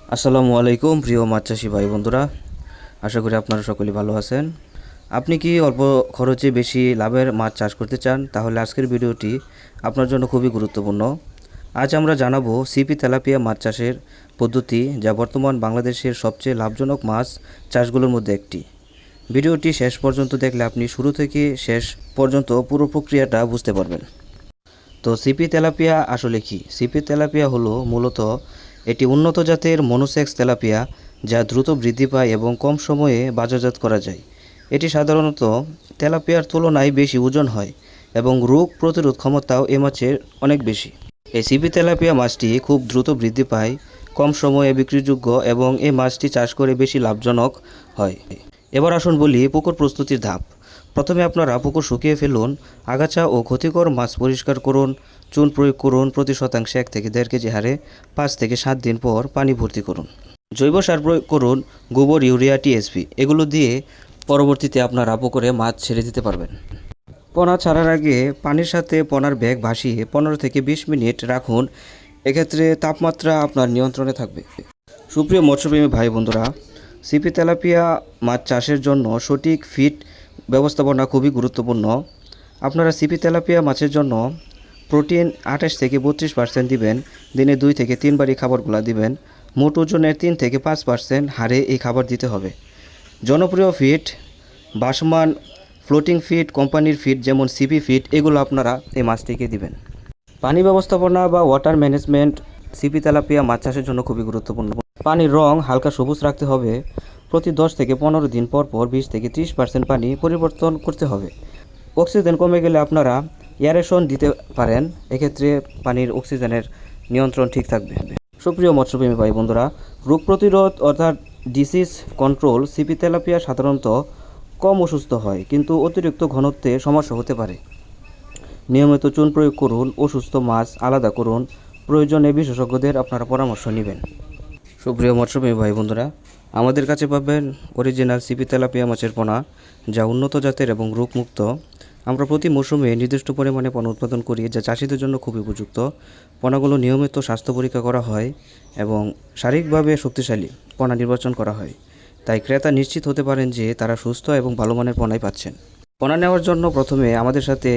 আসসালামু আলাইকুম প্রিয় মাছ চাষি ভাই বন্ধুরা, আশা করি আপনারা সকলেই ভালো আছেন। আপনি কি অল্প খরচে বেশি লাভের মাছ চাষ করতে চান? তাহলে আজকের ভিডিওটি আপনার জন্য খুবই গুরুত্বপূর্ণ। আজ আমরা জানাবো সিপি তেলাপিয়া মাছ চাষের পদ্ধতি, যা বর্তমান বাংলাদেশের সবচেয়ে লাভজনক মাছ চাষগুলোর মধ্যে একটি। ভিডিওটি শেষ পর্যন্ত দেখলে আপনি শুরু থেকে শেষ পর্যন্ত পুরো প্রক্রিয়াটা বুঝতে পারবেন। তো সিপি তেলাপিয়া আসলে কি? সিপি তেলাপিয়া হলো মূলত এটি উন্নত জাতের মনোসেক্স তেলাপিয়া, যা দ্রুত বৃদ্ধি পায় এবং কম সময়ে বাজারজাত করা যায়। এটি সাধারণত তেলাপিয়ার তুলনায় বেশি ওজন হয় এবং রোগ প্রতিরোধ ক্ষমতাও এ মাছের অনেক বেশি। এই সিপি তেলাপিয়া মাছটি খুব দ্রুত বৃদ্ধি পায়, কম সময়ে বিক্রিযোগ্য এবং এই মাছটি চাষ করে বেশি লাভজনক হয়। এবার আসুন বলি পুকুর প্রস্তুতির ধাপ। প্রথমে আপনারা পুকুর শুকিয়ে ফেলুন, আগাছা ও ক্ষতিকর মাছ পরিষ্কার করুন, চুন প্রয়োগ করুন, প্রতি শতাংশে 1 থেকে 1.5 কেজি হারে 5 থেকে 7 দিন পর পানি ভর্তি করুন। জৈব সার প্রয়োগ করুন, গোবর, ইউরিয়া, টিএসপি এগুলো দিয়ে পরবর্তীতে আপনারা পুকুরে মাছ ছেড়ে দিতে পারবেন। পোনা ছাড়ার আগে পানির সাথে পোনার ব্যাগ ভাসিয়ে 15 থেকে 20 মিনিট রাখুন, এক্ষেত্রে তাপমাত্রা আপনার নিয়ন্ত্রণে থাকবে। সুপ্রিয় মৎস্যপ্রেমী ভাই বন্ধুরা, সিপি তেলাপিয়া মাছ চাষের জন্য সঠিক ফিড ব্যবস্থাপনা খুবই গুরুত্বপূর্ণ। আপনারা সিপি তেলাপিয়া মাছের জন্য প্রোটিন 28 থেকে 32% দিবেন, দিনে 2 থেকে 3 বার এই খাবারগুলো দিবেন। মোট ওজনের 3 থেকে 5% হারে এই খাবার দিতে হবে। জনপ্রিয় ফিড বাসমান ফ্লোটিং ফিড, কোম্পানির ফিড যেমন সিপি ফিড, এগুলো আপনারা এই মাছটিকে দিবেন। পানি ব্যবস্থাপনা বা ওয়াটার ম্যানেজমেন্ট সিপি তেলাপিয়া মাছ চাষের জন্য খুবই গুরুত্বপূর্ণ। পানির রং হালকা সবুজ রাখতে হবে। প্রতি 10 থেকে 15 দিন পর 20 থেকে 30% পানি পরিবর্তন করতে হবে। অক্সিজেন কমে গেলে আপনারা এয়ারেশন দিতে পারেন, এক্ষেত্রে পানির অক্সিজেনের নিয়ন্ত্রণ ঠিক থাকবে। সুপ্রিয় মৎস্যপ্রেমী ভাই বন্ধুরা, রোগ প্রতিরোধ অর্থাৎ ডিসিজ কন্ট্রোল সিপি তেলাপিয়া সাধারণত কম অসুস্থ হয়, কিন্তু অতিরিক্ত ঘনত্বে সমস্যা হতে পারে। নিয়মিত চুন প্রয়োগ করুন, অসুস্থ মাছ আলাদা করুন, প্রয়োজনে বিশেষজ্ঞদের আপনারা পরামর্শ নেবেন। সুপ্রিয় মৎস্যপ্রেমী ভাই বন্ধুরা, আমাদের কাছে পাবেন অরিজিনাল সিপি তেলাপিয়া মাছের পোনা, যা উন্নত জাতের এবং রোগমুক্ত। আমরা প্রতি মৌসুমে নির্দিষ্ট পরিমাণে পোনা উৎপাদন করি, যা চাষিদের জন্য খুবই উপযুক্ত। পোনাগুলো নিয়মিত স্বাস্থ্য পরীক্ষা করা হয় এবং শারীরিকভাবে শক্তিশালী পোনা নির্বাচন করা হয়, তাই ক্রেতা নিশ্চিত হতে পারেন যে তারা সুস্থ এবং ভালো মানের পোনাই পাচ্ছেন। পোনা নেওয়ার জন্য প্রথমে আমাদের সাথে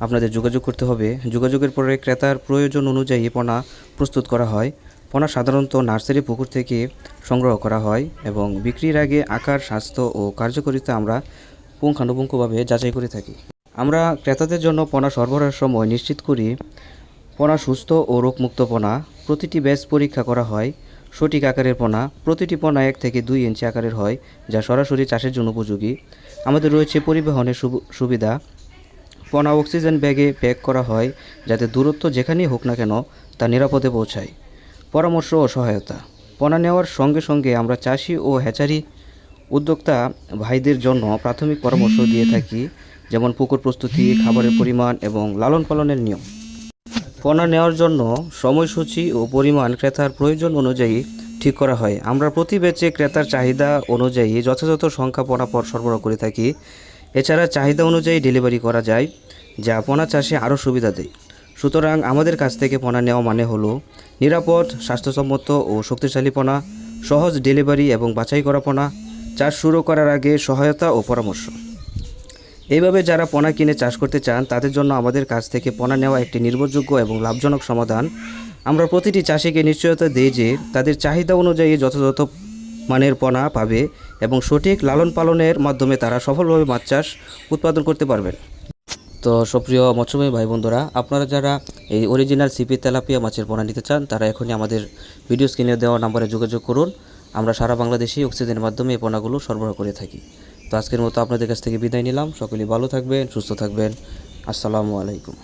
আপনাদের যোগাযোগ করতে হবে। যোগাযোগের পরে ক্রেতার প্রয়োজন অনুযায়ী পোনা প্রস্তুত করা হয়। পোনা সাধারণত নার্সারি পুকুর থেকে সংগ্রহ করা হয় এবং বিক্রির আগে আকার, স্বাস্থ্য ও কার্যকারিতা আমরা পুঙ্খানুপুঙ্খভাবে যাচাই করে থাকি। আমরা ক্রেতাদের জন্য পোনা সরবরাহের সময় নিশ্চিত করি পোনা সুস্থ ও রোগমুক্ত পোনা। প্রতিটি ব্যাচ পরীক্ষা করা হয়। সঠিক আকারের পোনা, প্রতিটি পোনা 1 থেকে 2 ইঞ্চি আকারের হয়, যা সরাসরি চাষের জন্য উপযোগী। আমাদের রয়েছে পরিবহনের সুবিধা। পোনা অক্সিজেন ব্যাগে প্যাক করা হয়, যাতে দূরত্ব যেখানেই হোক না কেন তা নিরাপদে পৌঁছায়। পরামর্শ ও সহায়তা, পোনা নেওয়ার সঙ্গে সঙ্গে আমরা চাষি ও হ্যাচারি উদ্যোক্তা ভাইদের জন্য প্রাথমিক পরামর্শ দিয়ে থাকি, যেমন পুকুর প্রস্তুতি, খাবারের পরিমাণ এবং লালন পালনের নিয়ম। পোনা নেওয়ার জন্য সময়সূচি ও পরিমাণ ক্রেতার প্রয়োজন অনুযায়ী ঠিক করা হয়। আমরা প্রতি ব্যাচে ক্রেতার চাহিদা অনুযায়ী যথাযথ সংখ্যা পোনা সরবরাহ করে থাকি। এছাড়া চাহিদা অনুযায়ী ডেলিভারি করা যায়, যা পোনা চাষে আরও সুবিধা দেয়। সুতরাং আমাদের কাছ থেকে পোনা নেওয়া মানে হলো নিরাপদ, স্বাস্থ্যসম্মত ও শক্তিশালী পোনা, সহজ ডেলিভারি এবং বাছাই করা পোনা, চাষ শুরু করার আগে সহায়তা ও পরামর্শ। এইভাবে যারা পোনা কিনে চাষ করতে চান তাদের জন্য আমাদের কাছ থেকে পোনা নেওয়া একটি নির্ভরযোগ্য এবং লাভজনক সমাধান। আমরা প্রতিটি চাষিকে নিশ্চয়তা দিই যে তাদের চাহিদা অনুযায়ী যথাযথ মানের পোনা পাবে এবং সঠিক লালন পালনের মাধ্যমে তারা সফলভাবে মাছ চাষ উৎপাদন করতে পারবেন। তো সুপ্রিয় মৎস্যপ্রেমী ভাই বন্ধুরা, আপনারা যারা এই অরিজিনাল সিপি তেলাপিয়া মাছের পোনা নিতে চান তারা এখনই আমাদের ভিডিও স্ক্রিনে দেওয়া নাম্বারে যোগাযোগ করুন। আমরা সারা বাংলাদেশেই অক্সিজেনের মাধ্যমে এই পোনাগুলো সরবরাহ করে থাকি। তো আজকের মতো আপনাদের কাছ থেকে বিদায় নিলাম। সকলেই ভালো থাকবেন, সুস্থ থাকবেন। আসসালামু আলাইকুম।